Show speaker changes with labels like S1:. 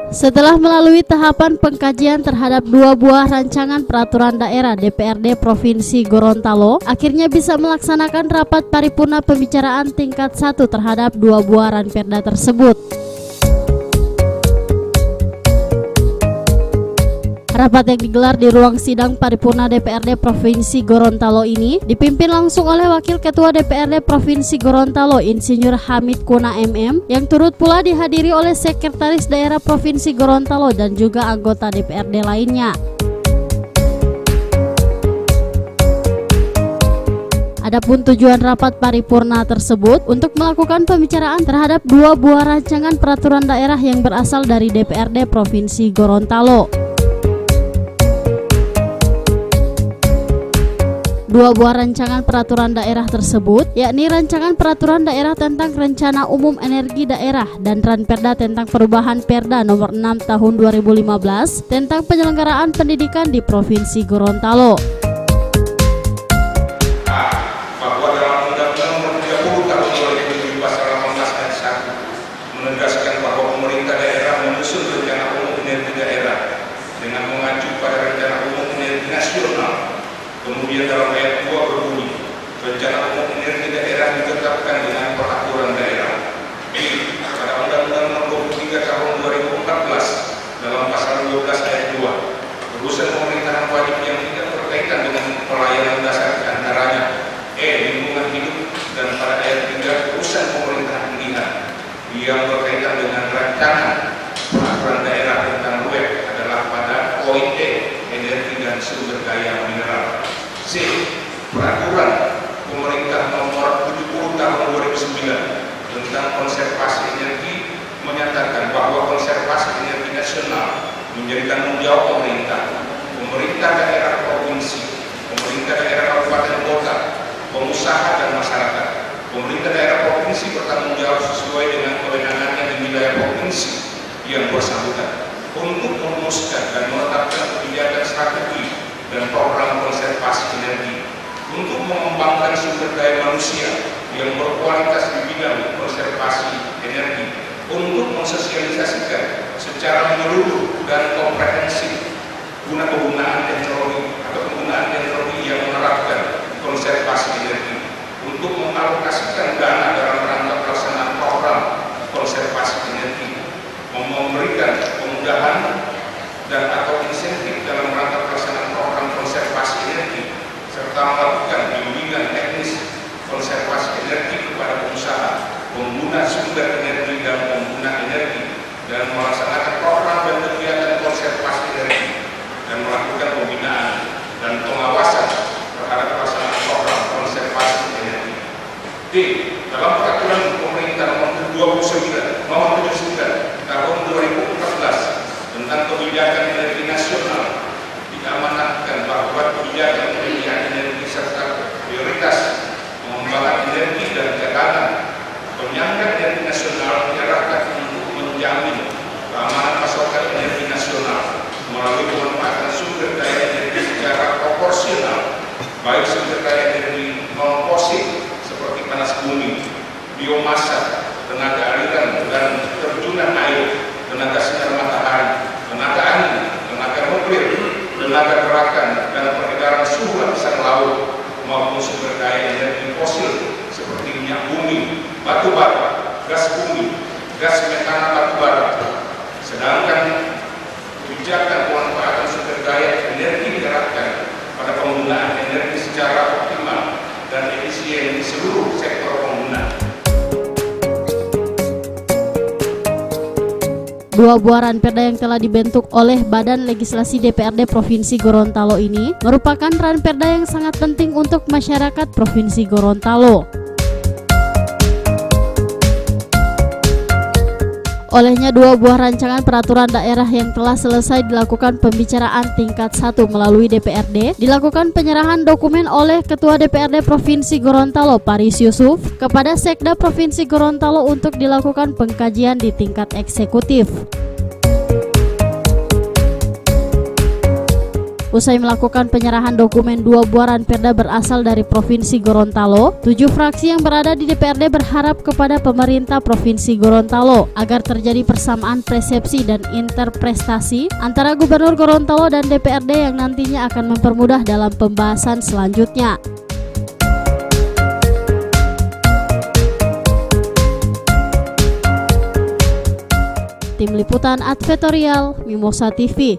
S1: Setelah melalui tahapan pengkajian terhadap 2 buah rancangan peraturan daerah DPRD Provinsi Gorontalo, akhirnya bisa melaksanakan rapat paripurna pembicaraan tingkat 1 terhadap 2 buah ranperda tersebut. Rapat yang digelar di ruang sidang paripurna DPRD Provinsi Gorontalo ini dipimpin langsung oleh Wakil Ketua DPRD Provinsi Gorontalo Insinyur Hamid Kuna MM, yang turut pula dihadiri oleh Sekretaris Daerah Provinsi Gorontalo dan juga anggota DPRD lainnya. Adapun tujuan rapat paripurna tersebut untuk melakukan pembicaraan terhadap 2 buah rancangan peraturan daerah yang berasal dari DPRD Provinsi Gorontalo. 2 buah rancangan peraturan daerah tersebut, yakni Rancangan Peraturan Daerah tentang Rencana Umum Energi Daerah dan Ranperda tentang perubahan Perda nomor 6 tahun 2015 tentang penyelenggaraan pendidikan di Provinsi Gorontalo.
S2: Bahwa dalam Undang-Undang Nomor 30 Tahun 2017 Pasal 18 Ayat 1 menegaskan bahwa pemerintah daerah menyusun rencana umum energi daerah dengan mengacu pada rencana umum energi nasional. Kemudian dalam ayat 2 berbunyi, rencana umum energi daerah ditetapkan dengan peraturan daerah. Pada Undang-Undang Nomor 23 Tahun 2014 dalam pasal 12 ayat 2, urusan pemerintahan wajib yang tidak berkaitan dengan pelayanan dasar antaranya lingkungan hidup, dan pada ayat 3 urusan pemerintahan pilihan yang berkaitan dengan rancangan peraturan daerah tentang RUEP adalah pada poin E, energi dan sumber daya mineral. C. Peraturan Pemerintah Nomor 70 Tahun 2009 tentang konservasi energi menyatakan bahwa konservasi energi nasional menjadi tanggung jawab pemerintah, pemerintah daerah provinsi, pemerintah daerah kabupaten kota, pengusaha dan masyarakat. Pemerintah daerah provinsi bertanggung jawab sesuai dengan kewenangannya di wilayah provinsi yang bersangkutan untuk merumuskan dan menetapkan kebijakan strategi dan program konservasi energi, untuk mengembangkan sumber daya manusia yang berkualitas di bidang konservasi energi, untuk mensosialisasikan secara menyeluruh dan komprehensif penggunaan teknologi atau penggunaan teknologi yang menerapkan konservasi energi, untuk mengalokasikan dana dalam rangka pelaksanaan program konservasi energi, memberikan kemudahan dan atau insentif dalam rangka pelaksanaan program konservasi energi, serta melakukan bimbingan teknis konservasi energi kepada pengusaha, pengguna sumber energi dan pengguna energi, dan melaksanakan program dan kegiatan konservasi energi, dan melakukan pembinaan dan pengawasan terhadap pelaksanaan program konservasi energi. D. Dalam peraturan pemerintah nomor 79 tahun 2014 tentang kebijakan energi nasional, diamanatkan bahwa kebijakan energi serta prioritas pengembangan energi dan cadangan penyangga energi nasional diarahkan untuk menjamin keamanan pasokan energi nasional melalui pemanfaatan sumber daya energi secara proporsional, baik sumber daya energi non fosil seperti panas bumi, biomasa, tenaga aliran dan terjunan air, tenaga sinar matahari, tenaga angin, tenaga nuklir, tenaga gerakan dan peredaran suhu lapisan laut, maupun sumber daya energi fosil seperti minyak bumi, batu bara, gas bumi, gas metana batu bara. Sedangkan kebijakan pemanfaatan sumber daya energi diterapkan pada penggunaan energi secara optimal dan efisien di seluruh sektor penggunaan.
S1: 2 buah ranperda yang telah dibentuk oleh Badan Legislasi DPRD Provinsi Gorontalo ini merupakan ranperda yang sangat penting untuk masyarakat Provinsi Gorontalo. Olehnya 2 buah rancangan peraturan daerah yang telah selesai dilakukan pembicaraan tingkat 1 melalui DPRD, dilakukan penyerahan dokumen oleh Ketua DPRD Provinsi Gorontalo Paris Yusuf kepada Sekda Provinsi Gorontalo untuk dilakukan pengkajian di tingkat eksekutif. Usai melakukan penyerahan dokumen 2 buah ranperda berasal dari Provinsi Gorontalo, 7 fraksi yang berada di DPRD berharap kepada pemerintah Provinsi Gorontalo agar terjadi persamaan persepsi dan interpretasi antara Gubernur Gorontalo dan DPRD yang nantinya akan mempermudah dalam pembahasan selanjutnya. Tim Liputan Advertorial Mimosa TV.